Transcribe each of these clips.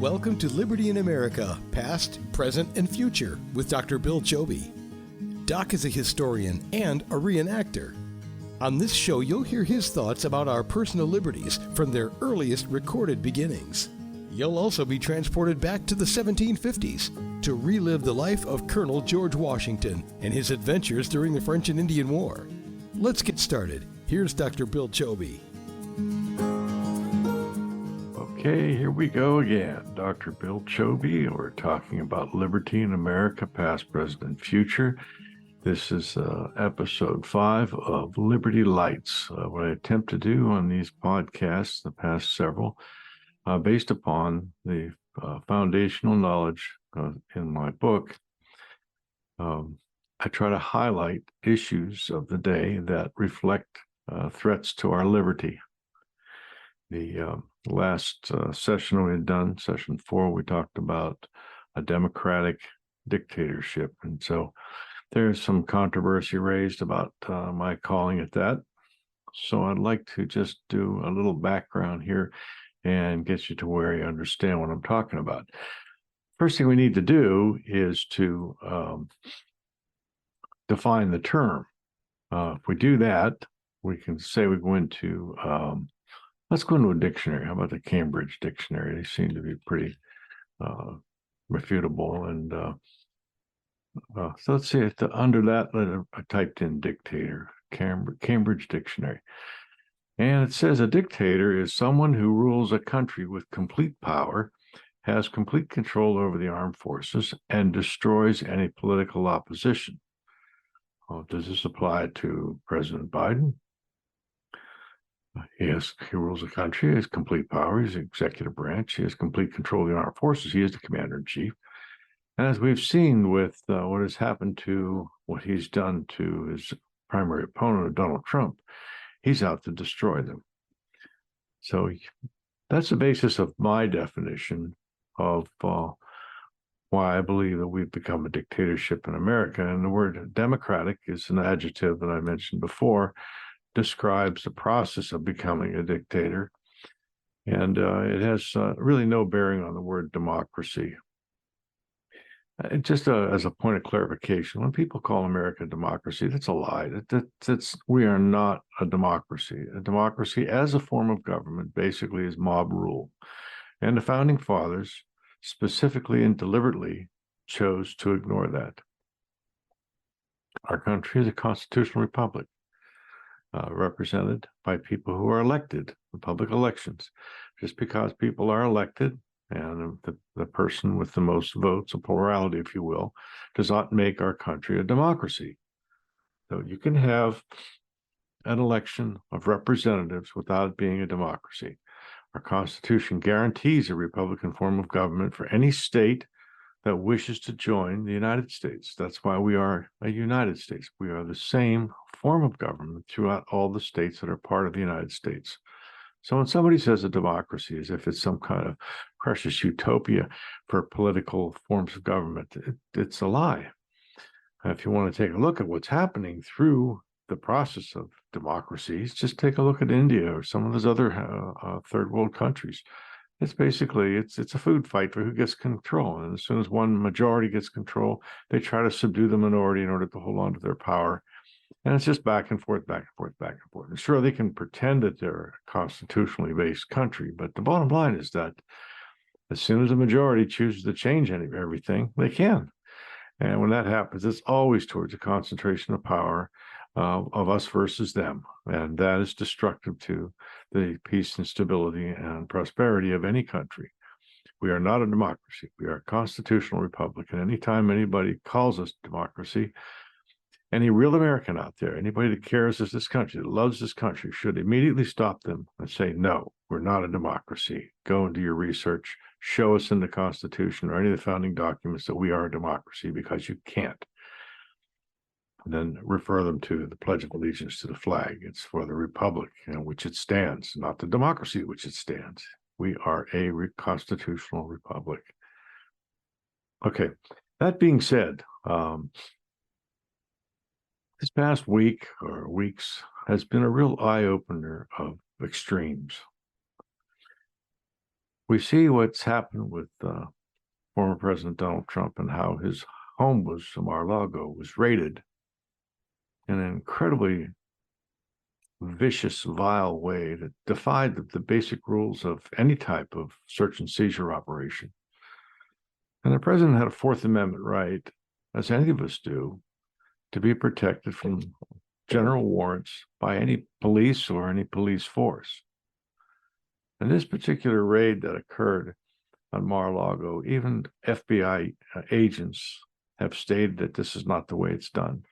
Welcome to Liberty in America, Past, Present, and Future with Dr. Bill Chobe. Doc is a historian and a reenactor. On this show, you'll hear his thoughts about our personal liberties from their earliest recorded beginnings. You'll also be transported back to the 1750s to relive the life of Colonel George Washington and his adventures during the French and Indian War. Let's get started. Here's Dr. Bill Chobe. Okay, here we go again. Dr. Bill Chobe. We're talking about liberty in America, past, present, and future. This is episode 5 of Liberty Lights. What I attempt to do on these podcasts, the past several, based upon the foundational knowledge in my book, I try to highlight issues of the day that reflect threats to our liberty. The last session we had done, session 4, we talked about a democratic dictatorship. And so there's some controversy raised about my calling it that. So I'd like to just do a little background here and get you to where you understand what I'm talking about. First thing we need to do is to define the term. If we do that, we can say we go into let's go into a dictionary. How about the Cambridge Dictionary? They seem to be pretty refutable. And so let's see, under that, I typed in dictator, Cambridge Dictionary. And it says a dictator is someone who rules a country with complete power, has complete control over the armed forces, and destroys any political opposition. Well, does this apply to President Biden? He rules the country, he has complete power, he's the executive branch, he has complete control of the armed forces, he is the commander-in-chief. And as we've seen with what has happened to what he's done to his primary opponent, Donald Trump, he's out to destroy them. So that's the basis of my definition of why I believe that we've become a dictatorship in America. And the word democratic is an adjective that I mentioned before, describes the process of becoming a dictator, and it has really no bearing on the word democracy. Just as a point of clarification, when people call America a democracy, that's a lie. We are not a democracy. A democracy as a form of government basically is mob rule, and the founding fathers specifically and deliberately chose to ignore that. Our country is a constitutional republic. Represented by people who are elected in public elections. Just because people are elected and the person with the most votes, a plurality, if you will, does not make our country a democracy. So you can have an election of representatives without it being a democracy. Our Constitution guarantees a Republican form of government for any state that wishes to join the United States. That's why we are a United States. We are the same form of government throughout all the states that are part of the United States. So when somebody says a democracy as if it's some kind of precious utopia for political forms of government, it's a lie. If you want to take a look at what's happening through the process of democracies, just take a look at India or some of those other third world countries. It's basically, it's a food fight for who gets control. And as soon as one majority gets control, they try to subdue the minority in order to hold on to their power. And it's just back and forth, back and forth, back and forth. And sure, they can pretend that they're a constitutionally based country, but the bottom line is that as soon as a majority chooses to change everything, they can. And when that happens, it's always towards a concentration of power of us versus them. And that is destructive to the peace and stability and prosperity of any country. We are not a democracy. We are a constitutional republic. And anytime anybody calls us democracy, any real American out there, anybody that cares as this country, that loves this country, should immediately stop them and say, no, we're not a democracy. Go and do your research. Show us in the Constitution or any of the founding documents that we are a democracy, because you can't. And then refer them to the Pledge of Allegiance to the flag. It's for the republic in which it stands, not the democracy in which it stands. We are a constitutional republic. Okay, that being said, this past week or weeks has been a real eye-opener of extremes. We see what's happened with former President Donald Trump and how his home Mar-a-Lago was raided in an incredibly vicious, vile way that defied the basic rules of any type of search and seizure operation. And the president had a Fourth Amendment right, as any of us do, to be protected from general warrants by any police or any police force. And this particular raid that occurred on Mar-a-Lago, even FBI agents have stated that this is not the way it's done.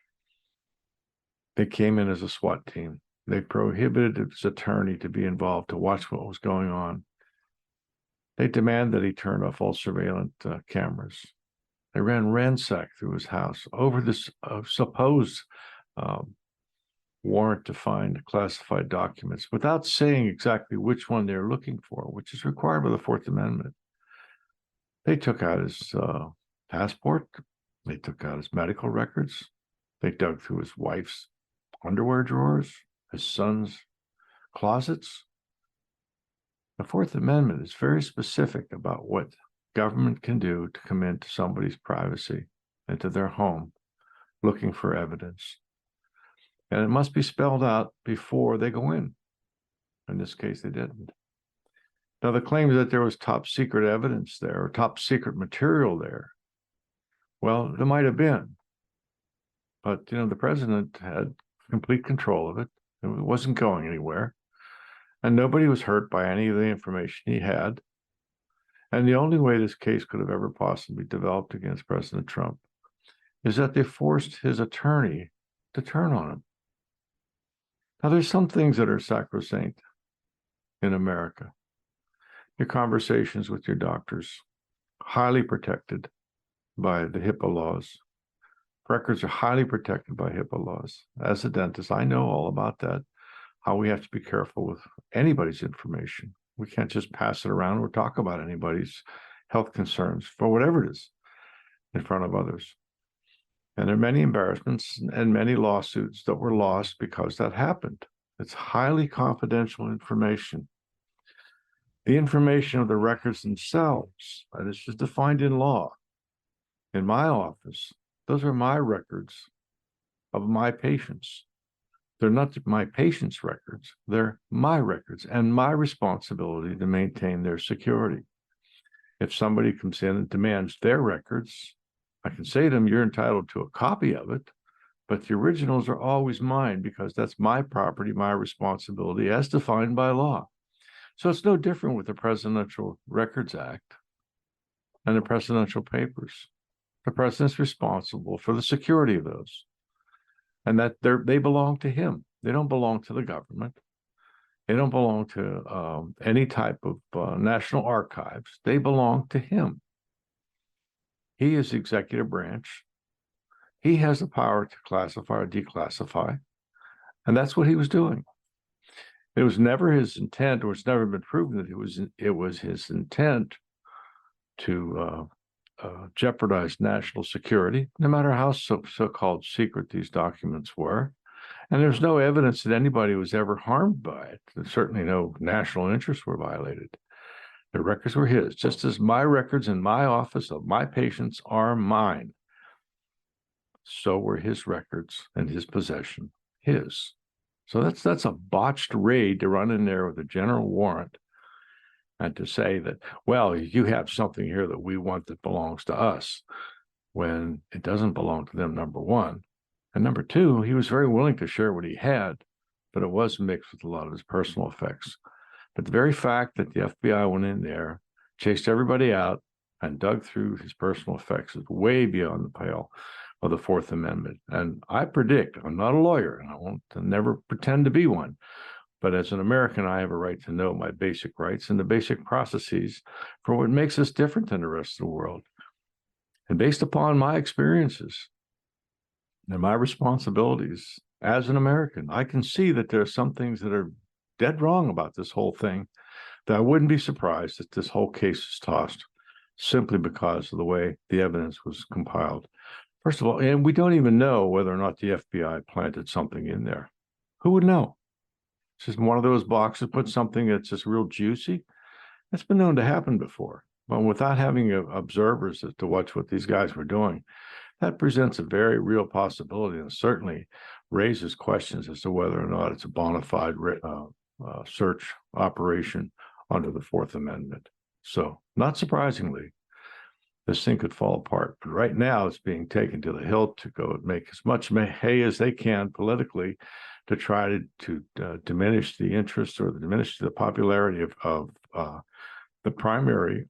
They came in as a SWAT team. They prohibited his attorney to be involved to watch what was going on. They demand that he turn off all surveillance cameras. They ran ransack through his house over this supposed warrant to find classified documents without saying exactly which one they're looking for, which is required by the Fourth Amendment. They took out his passport. They took out his medical records. They dug through his wife's underwear drawers, his son's closets. The Fourth Amendment is very specific about what government can do to come into somebody's privacy, into their home, looking for evidence. And it must be spelled out before they go in. In this case, they didn't. Now, the claim that there was top secret evidence there, or top secret material there, well, there might have been. But, the president had complete control of it. It wasn't going anywhere. And nobody was hurt by any of the information he had. And the only way this case could have ever possibly developed against President Trump is that they forced his attorney to turn on him. Now, there's some things that are sacrosanct in America. Your conversations with your doctors, highly protected by the HIPAA laws. Records are highly protected by HIPAA laws. As a dentist, I know all about that, how we have to be careful with anybody's information. We can't just pass it around or talk about anybody's health concerns for whatever it is in front of others. And there are many embarrassments and many lawsuits that were lost because that happened. It's highly confidential information. The information of the records themselves, and it's just defined in law. In my office, those are my records of my patients. They're not my patients' records. They're my records and my responsibility to maintain their security. If somebody comes in and demands their records, I can say to them, you're entitled to a copy of it, but the originals are always mine because that's my property, my responsibility as defined by law. So it's no different with the Presidential Records Act and the presidential papers. The president's responsible for the security of those, and that they belong to him. They don't belong to the government. They don't belong to any type of national archives. They belong to him. He is the executive branch. He has the power to classify or declassify, and that's what he was doing. It was never his intent, or it's never been proven that it was his intent to jeopardize national security, no matter how so-called secret these documents were. And there's no evidence that anybody was ever harmed by it. There's certainly no national interests were violated. The records were his, just as my records in my office of my patients are mine. So were his records and his possession his. So that's a botched raid to run in there with a general warrant and to say that, well, you have something here that we want that belongs to us, when it doesn't belong to them, number one. And number two, he was very willing to share what he had, but it was mixed with a lot of his personal effects. But the very fact that the FBI went in there, chased everybody out, and dug through his personal effects is way beyond the pale of the Fourth Amendment. And I predict, I'm not a lawyer, and I won't never pretend to be one, but as an American, I have a right to know my basic rights and the basic processes for what makes us different than the rest of the world. And based upon my experiences and my responsibilities as an American, I can see that there are some things that are dead wrong about this whole thing, that I wouldn't be surprised if this whole case is tossed simply because of the way the evidence was compiled. First of all, and we don't even know whether or not the FBI planted something in there. Who would know? It's just one of those boxes, put something that's just real juicy, That's been known to happen before. But without having observers to watch what these guys were doing, that presents a very real possibility and certainly raises questions as to whether or not it's a bona fide search operation under the Fourth Amendment. So, not surprisingly, this thing could fall apart. But right now, it's being taken to the hilt to go and make as much hay as they can politically to try to diminish the interest or diminish the popularity of the primary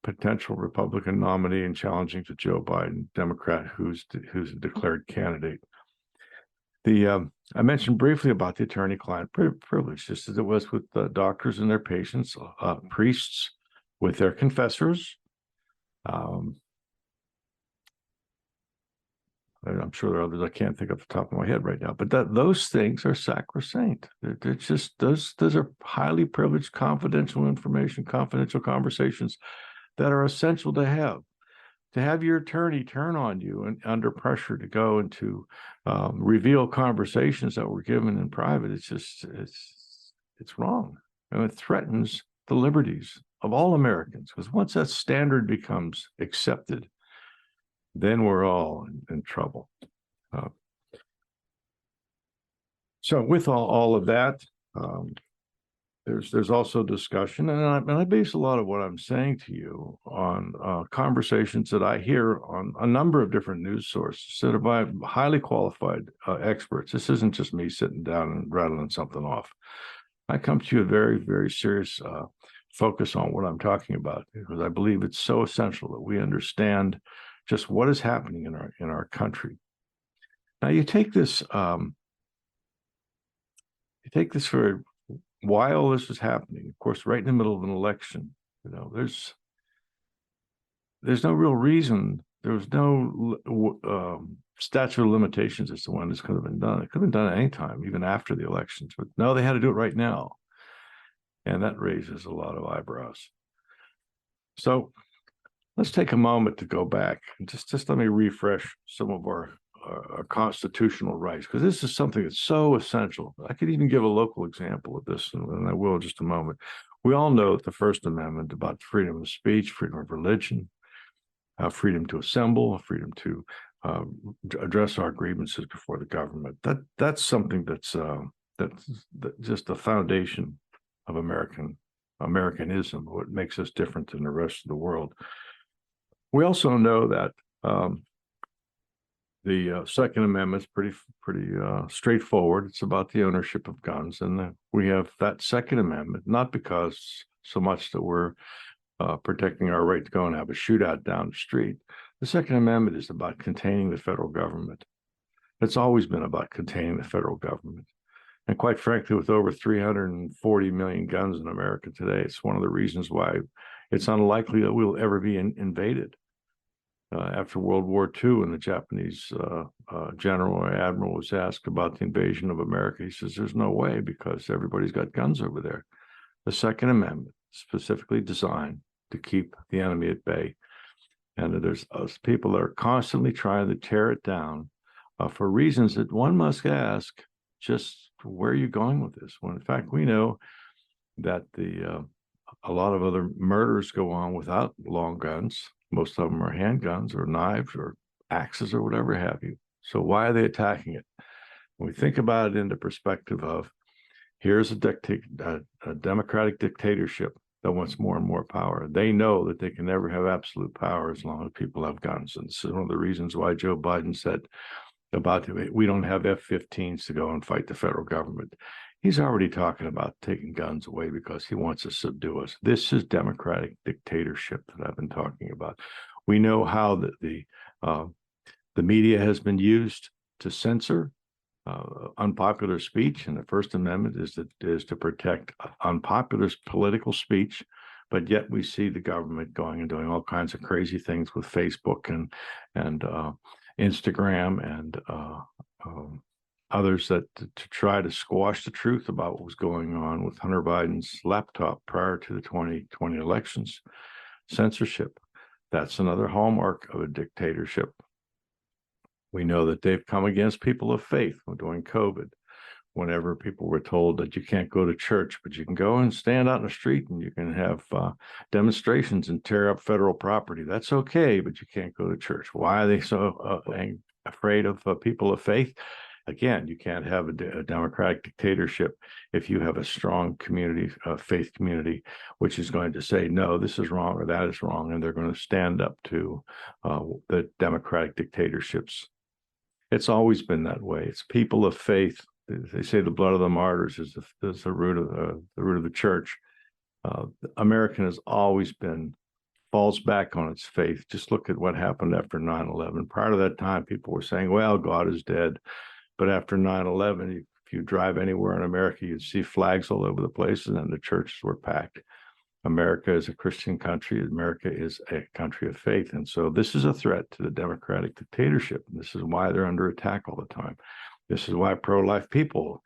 potential Republican nominee and challenging to Joe Biden, Democrat, who's a declared candidate. I mentioned briefly about the attorney-client privilege, just as it was with doctors and their patients, priests with their confessors. I'm sure there are others I can't think off the top of my head right now, but those things are sacrosanct. They're just those are highly privileged, confidential information, confidential conversations that are essential to have. To have your attorney turn on you and under pressure to go and to reveal conversations that were given in private, it's wrong, and it threatens the liberties of all Americans. Because once that standard becomes accepted, then we're all in trouble. So with all of that, there's also discussion, and I base a lot of what I'm saying to you on conversations that I hear on a number of different news sources that are by highly qualified experts. This isn't just me sitting down and rattling something off. I come to you a very, very serious focus on what I'm talking about, because I believe it's so essential that we understand just what is happening in our country. Now, you take this for while this was happening, of course, right in the middle of an election. There's no real reason. There was no statute of limitations as to when this could have been done. It could have been done at any time, even after the elections. But no, they had to do it right now, and that raises a lot of eyebrows. So let's take a moment to go back and just let me refresh some of our constitutional rights, because this is something that's so essential. I could even give a local example of this, and I will in just a moment. We all know that the First Amendment about freedom of speech, freedom of religion, freedom to assemble, freedom to address our grievances before the government. That's something that's just the foundation of Americanism, what makes us different than the rest of the world. We also know that the Second Amendment is pretty straightforward. It's about the ownership of guns, and we have that Second Amendment not because so much that we're protecting our right to go and have a shootout down the street. The Second Amendment is about containing the federal government. It's always been about containing the federal government. And quite frankly, with over 340 million guns in America today, it's one of the reasons why it's unlikely that we'll ever be invaded. After World War II, and the Japanese general or admiral was asked about the invasion of America, he says, there's no way, because everybody's got guns over there. The Second Amendment specifically designed to keep the enemy at bay. And there's people that are constantly trying to tear it down for reasons that one must ask, just where are you going with this? When in fact, we know that a lot of other murders go on without long guns. Most of them are handguns or knives or axes or whatever have you. So why are they attacking it? When we think about it in the perspective of, here's a democratic dictatorship that wants more and more power. They know that they can never have absolute power as long as people have guns. And this is one of the reasons why Joe Biden said about we don't have F-15s to go and fight the federal government. He's already talking about taking guns away because he wants to subdue us. This is democratic dictatorship that I've been talking about. We know how the media has been used to censor unpopular speech, and the First Amendment is to protect unpopular political speech. But yet we see the government going and doing all kinds of crazy things with Facebook and Instagram and others that to try to squash the truth about what was going on with Hunter Biden's laptop prior to the 2020 elections. Censorship. That's another hallmark of a dictatorship. We know that they've come against people of faith during COVID. whenever people were told that you can't go to church, but you can go and stand out in the street and you can have demonstrations and tear up federal property. That's okay, but you can't go to church. Why are they so afraid of people of faith? Again, you can't have a democratic dictatorship if you have a strong community, faith community, which is going to say, no, this is wrong or that is wrong. And they're going to stand up to the democratic dictatorships. It's always been that way. It's people of faith. They say the blood of the martyrs is the root of the church. American has always been falls back on its faith. Just look at what happened after 9/11. Prior to that time, people were saying, well, God is dead. But after 9/11, if you drive anywhere in America, you'd see flags all over the place, and then the churches were packed. America is a Christian country. America is a country of faith. And so this is a threat to the democratic dictatorship. And this is why they're under attack all the time. This is why pro-life people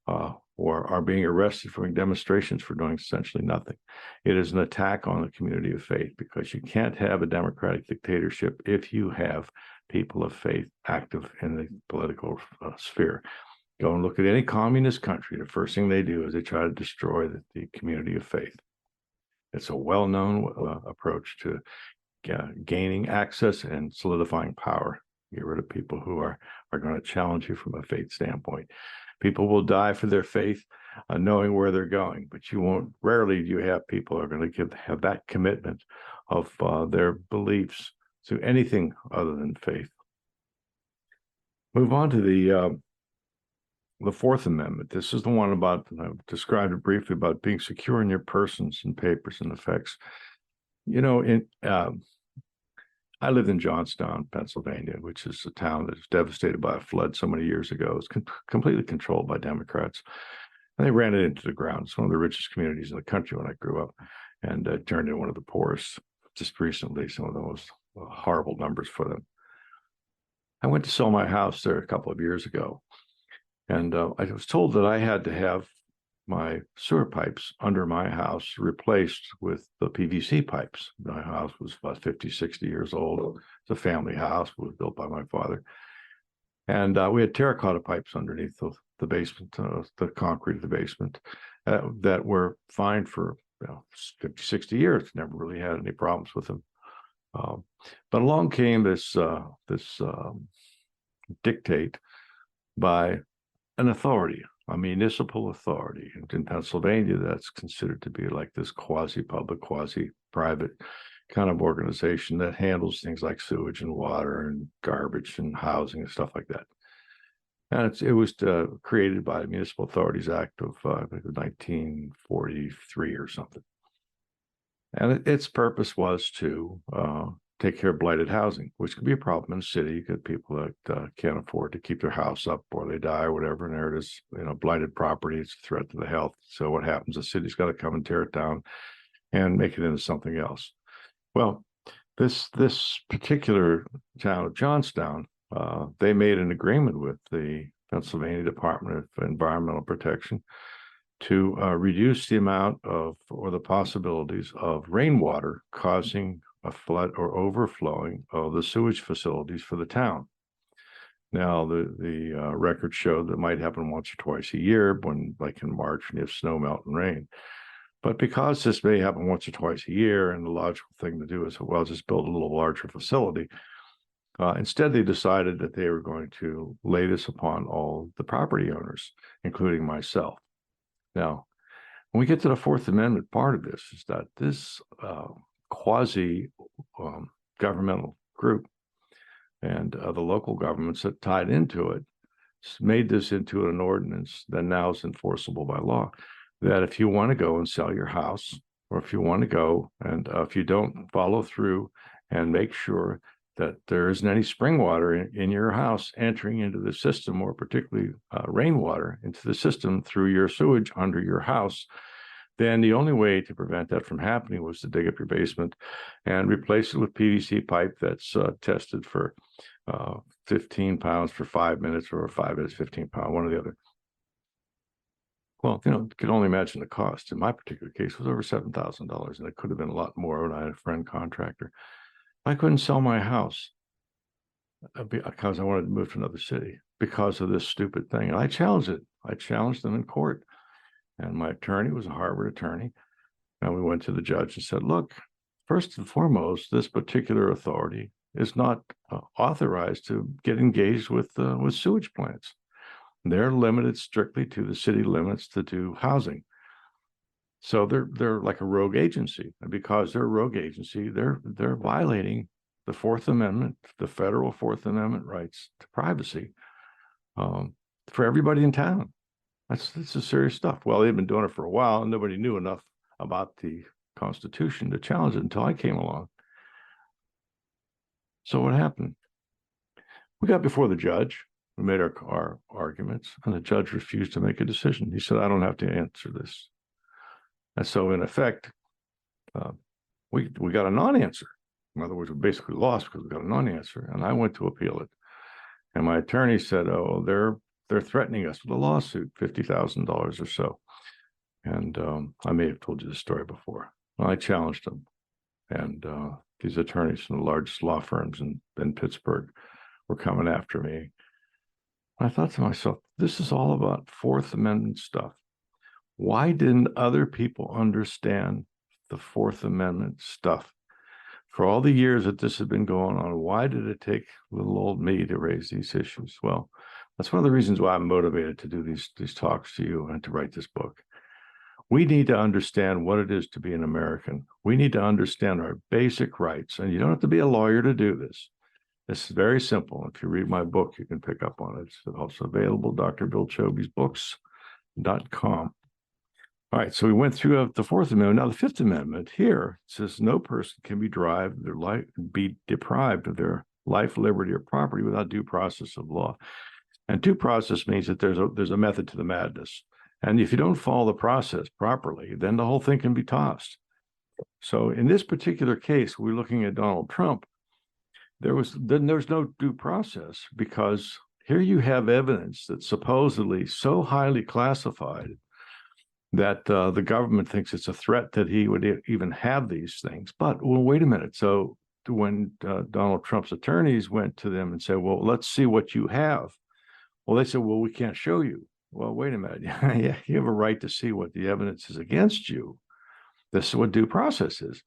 are being arrested for demonstrations for doing essentially nothing. It is an attack on the community of faith, because you can't have a democratic dictatorship if you have people of faith active in the political sphere. Go and look at any communist country. The first thing they do is they try to destroy the community of faith. It's a well-known approach to gaining access and solidifying power. Get rid of people who are going to challenge you from a faith standpoint. People will die for their faith, knowing where they're going, but you won't. Rarely do you have people who are going to have that commitment of their beliefs to anything other than faith. Move on to the Fourth Amendment. This is the one about, I've described it briefly, about being secure in your persons and papers and effects. You know, I lived in Johnstown, Pennsylvania, which is a town that was devastated by a flood so many years ago. It's completely controlled by Democrats. And they ran it into the ground. It's one of the richest communities in the country when I grew up, and turned into one of the poorest just recently. Some of the most horrible numbers for them. I went to sell my house there a couple of years ago, and I was told that I had to have my sewer pipes under my house replaced with the PVC pipes. My house was about 50, 60 years old. It's a family house. It was built by my father. And we had terracotta pipes underneath the basement, the concrete of the basement, that were fine for 50, 60 years. Never really had any problems with them. But along came this dictate by an authority, a municipal authority. And in Pennsylvania, that's considered to be like this quasi-public, quasi-private kind of organization that handles things like sewage and water and garbage and housing and stuff like that. And it was created by the Municipal Authorities Act of 1943 or something. And its purpose was to take care of blighted housing, which could be a problem in the city. You get people that can't afford to keep their house up, or they die or whatever, and there it is, blighted property. It's a threat to the health. So what happens? The city's got to come and tear it down and make it into something else. Well, this particular town of Johnstown, they made an agreement with the Pennsylvania Department of Environmental Protection to reduce the amount of, or the possibilities of, rainwater causing a flood or overflowing of the sewage facilities for the town. Now, the record showed that it might happen once or twice a year, when, like in March, when you have snow melt and rain. But because this may happen once or twice a year, and the logical thing to do is, well, just build a little larger facility. Instead, they decided that they were going to lay this upon all the property owners, including myself. Now, when we get to the Fourth Amendment part of this, is that this quasi-governmental group and the local governments that tied into it made this into an ordinance that now is enforceable by law, that if you want to go and sell your house, or if you want to go and if you don't follow through and make sure that there isn't any spring water in your house entering into the system, or particularly rainwater into the system through your sewage under your house, then the only way to prevent that from happening was to dig up your basement and replace it with PVC pipe that's tested for 15 pounds for 5 minutes, or 5 minutes, 15 pounds, one or the other. Well, you can only imagine the cost. In my particular case, it was over $7,000, and it could have been a lot more when I had a friend contractor. I couldn't sell my house. because I wanted to move to another city because of this stupid thing. And I challenged it. I challenged them in court. And my attorney was a Harvard attorney. And we went to the judge and said, look, first and foremost, this particular authority is not authorized to get engaged with sewage plants. They're limited strictly to the city limits to do housing. So they're like a rogue agency. And because they're a rogue agency, they're violating the Fourth Amendment, the federal Fourth Amendment rights to privacy for everybody in town. That's serious stuff. Well, they've been doing it for a while, and nobody knew enough about the Constitution to challenge it until I came along. So what happened? We got before the judge. We made our arguments, and the judge refused to make a decision. He said, I don't have to answer this. And so, in effect, we got a non-answer. In other words, we basically lost because we got a non-answer, and I went to appeal it. And my attorney said, oh, they're threatening us with a lawsuit, $50,000 or so. And I may have told you this story before. Well, I challenged them. And these attorneys from the largest law firms in Pittsburgh were coming after me. I thought to myself, this is all about Fourth Amendment stuff. Why didn't other people understand the Fourth Amendment stuff? For all the years that this has been going on, why did it take little old me to raise these issues? Well, that's one of the reasons why I'm motivated to do these talks to you and to write this book. We need to understand what it is to be an American. We need to understand our basic rights. And you don't have to be a lawyer to do this. This is very simple. If you read my book, you can pick up on it. It's also available, drbillchoby'sbooks.com. All right, so we went through the Fourth Amendment. Now, the Fifth Amendment here says no person can be deprived of their life, liberty, or property without due process of law. And due process means that there's a method to the madness. And if you don't follow the process properly, then the whole thing can be tossed. So in this particular case, we're looking at Donald Trump. There's no due process because here you have evidence that's supposedly so highly classified that the government thinks it's a threat that he would even have these things. But, well, wait a minute. So when Donald Trump's attorneys went to them and said, well, let's see what you have. Well, they said, well, we can't show you. Well, wait a minute. Yeah, you have a right to see what the evidence is against you. This is what due process is.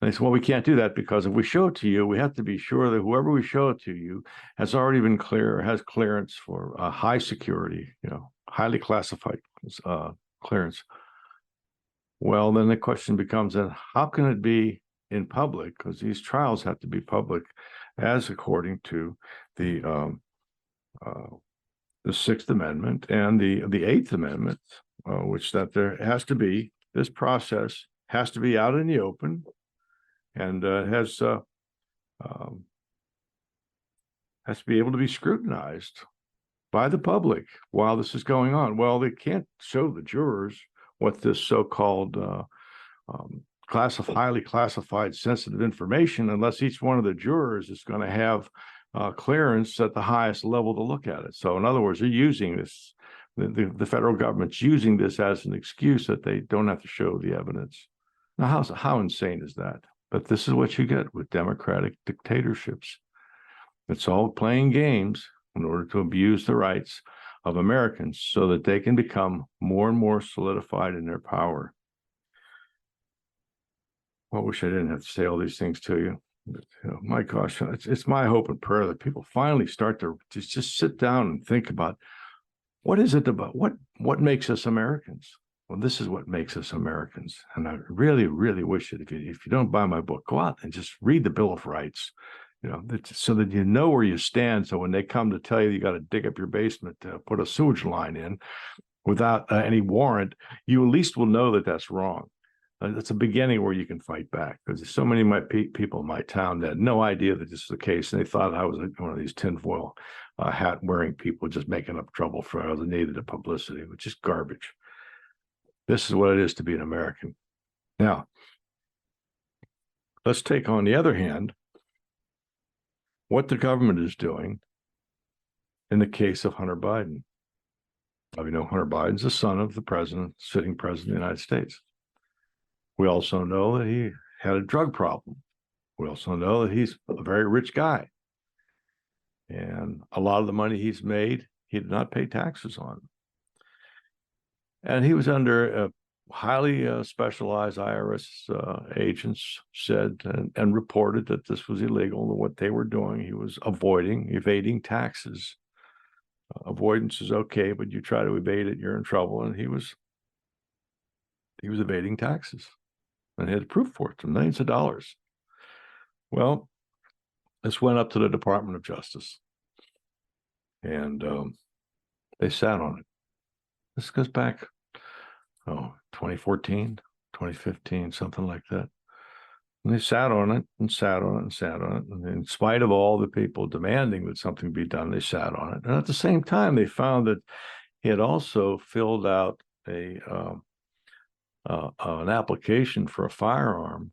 And they said, well, we can't do that because if we show it to you, we have to be sure that whoever we show it to you has already been has clearance for high security, highly classified clearance. Well, then the question becomes then how can it be in public? Because these trials have to be public, as according to the Sixth Amendment and the Eighth Amendment, which that there has to be this process has to be out in the open, and has to be able to be scrutinized by the public while this is going on. Well, they can't show the jurors what this so-called highly classified sensitive information unless each one of the jurors is going to have clearance at the highest level to look at it. So in other words, they're using this, the federal government's using this as an excuse that they don't have to show the evidence. Now, how insane is that? But this is what you get with democratic dictatorships. It's all playing games in order to abuse the rights of Americans so that they can become more and more solidified in their power. Well, I wish I didn't have to say all these things to you. But, my gosh, it's my hope and prayer that people finally start to just sit down and think about what is it about what makes us Americans. Well, this is what makes us Americans, and I really, really wish that if you don't buy my book, go out and just read the Bill of Rights, so that you know where you stand. So when they come to tell you got to dig up your basement to put a sewage line in without any warrant, you at least will know that that's wrong. That's a beginning where you can fight back, because there's so many people in my town that had no idea that this was the case, and they thought I was one of these tinfoil hat wearing people just making up trouble for the needed of publicity, which is garbage. This is what it is to be an American. Now, let's take, on the other hand, what the government is doing in the case of Hunter Biden. Hunter Biden's the son of the sitting president of the United States. We also know that he had a drug problem. We also know that he's a very rich guy. And a lot of the money he's made, he did not pay taxes on. And he was under highly specialized IRS agents said and reported that this was illegal. What they were doing, he was evading taxes. Avoidance is okay, but you try to evade it, you're in trouble. And he was evading taxes, and he had proof for it, millions of dollars. Well, this went up to the Department of Justice, and they sat on it. This goes back, 2014, 2015, something like that. And they sat on it and sat on it and sat on it. And in spite of all the people demanding that something be done, they sat on it. And at the same time, they found that he had also filled out an application for a firearm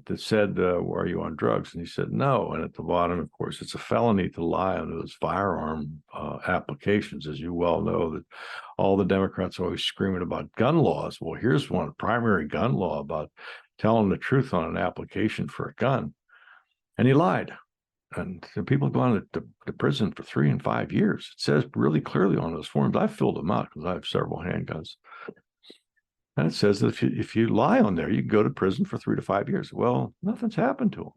that said, are you on drugs? And he said, no. And at the bottom, of course, it's a felony to lie on those firearm applications. As you well know, that all the Democrats are always screaming about gun laws. Well, here's one primary gun law about telling the truth on an application for a gun. And he lied. And people have gone to prison for 3 and 5 years. It says really clearly on those forms. I've filled them out because I have several handguns. And it says that if you lie on there, you can go to prison for 3 to 5 years. Well, nothing's happened to him.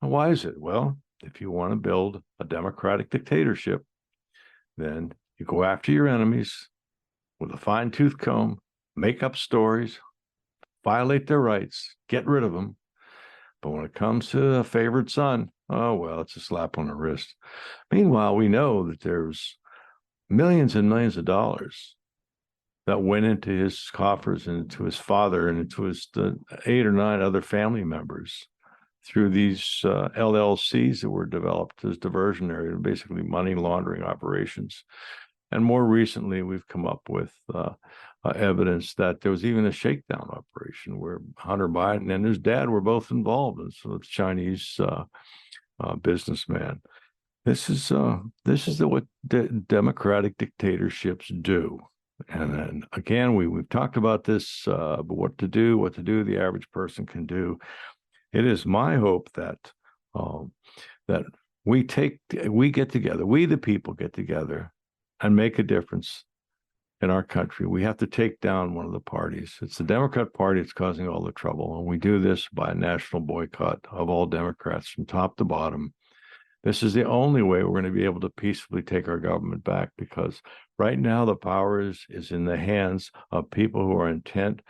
And why is it? Well, if you want to build a democratic dictatorship, then you go after your enemies with a fine-tooth comb, make up stories, violate their rights, get rid of them. But when it comes to a favored son, oh, well, it's a slap on the wrist. Meanwhile, we know that there's millions and millions of dollars that went into his coffers and into his father and into his 8 or 9 other family members through these LLCs that were developed as diversionary, basically money laundering operations. And more recently, we've come up with evidence that there was even a shakedown operation where Hunter Biden and his dad were both involved. And so it's Chinese businessman. This is what democratic dictatorships do. And then again, we've talked about this, but what to do, the average person can do. It is my hope that we get together, we the people get together and make a difference in our country. We have to take down one of the parties. It's the Democrat Party that's causing all the trouble. And we do this by a national boycott of all Democrats from top to bottom. This is the only way we're going to be able to peacefully take our government back, because right now the power is in the hands of people who are intent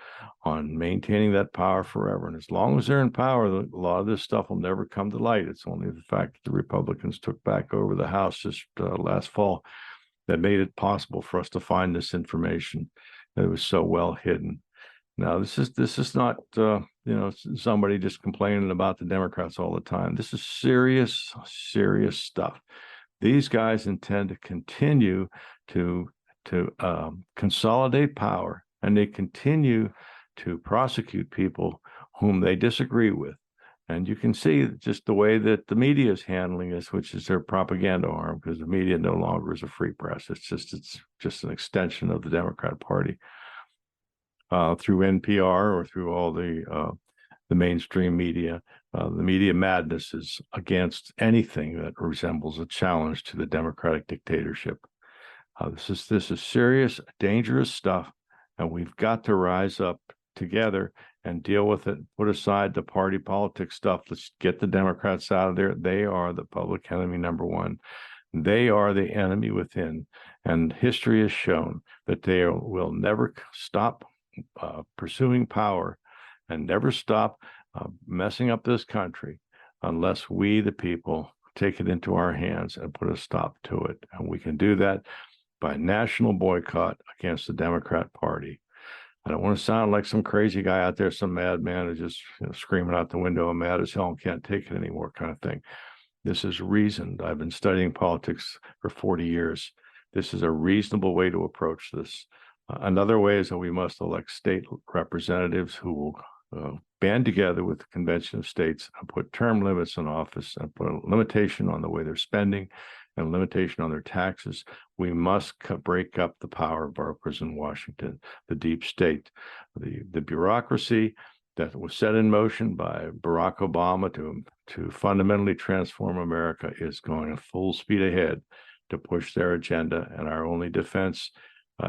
on maintaining that power forever. And as long as they're in power, a lot of this stuff will never come to light. It's only the fact that the Republicans took back over the House just last fall that made it possible for us to find this information that was so well hidden. Now, this is not somebody just complaining about the Democrats all the time. This is serious stuff. These guys intend to continue to consolidate power, and they continue to prosecute people whom they disagree with. And you can see just the way that the media is handling this, which is their propaganda arm, because the media no longer is a free press. It's just an extension of the Democrat Party. Through NPR or through all the mainstream media. The media madness is against anything that resembles a challenge to the democratic dictatorship. This is serious, dangerous stuff, and we've got to rise up together and deal with it. Put aside the party politics stuff. Let's get the Democrats out of there. They are the public enemy number one. They are the enemy within, and history has shown that they will never stop pursuing power and never stop messing up this country unless we, the people, take it into our hands and put a stop to it. And we can do that by national boycott against the Democrat Party. I don't want to sound like some crazy guy out there, some madman who's just screaming out the window, I'm mad as hell and can't take it anymore kind of thing. This is reasoned. I've been studying politics for 40 years. This is a reasonable way to approach this. Another way is that we must elect state representatives who will band together with the Convention of States and put term limits in office and put a limitation on the way they're spending and a limitation on their taxes. We must break up the power brokers in Washington, the deep state, the bureaucracy that was set in motion by Barack Obama to fundamentally transform America is going at full speed ahead to push their agenda. And our only defense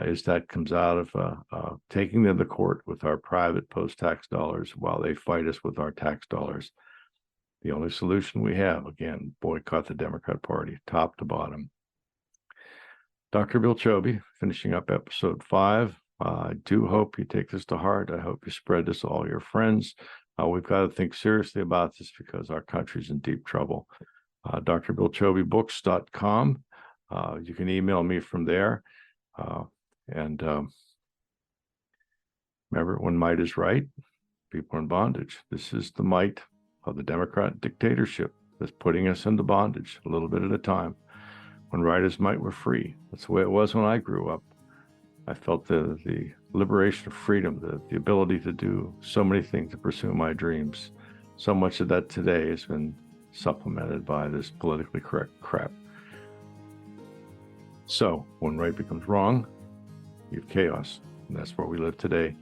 is that comes out of taking them to court with our private post-tax dollars while they fight us with our tax dollars. The only solution we have, again, boycott the Democrat Party, top to bottom. Dr. Bill Chobe, finishing up episode 5. I do hope you take this to heart. I hope you spread this to all your friends. We've got to think seriously about this because our country's in deep trouble. drbillchobebooks.com. You can email me from there. Remember, when might is right, people are in bondage. This is the might of the Democrat dictatorship that's putting us into bondage a little bit at a time. When right is might, we're free. That's the way it was when I grew up. I felt the liberation of freedom, the ability to do so many things to pursue my dreams. So much of that today has been supplemented by this politically correct crap. So when right becomes wrong, you have chaos. And that's where we live today.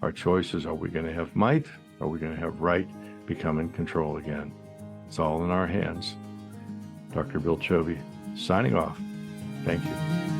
Our choice is, are we going to have might? Or are we going to have right become in control again? It's all in our hands. Dr. Bill Chobe signing off. Thank you.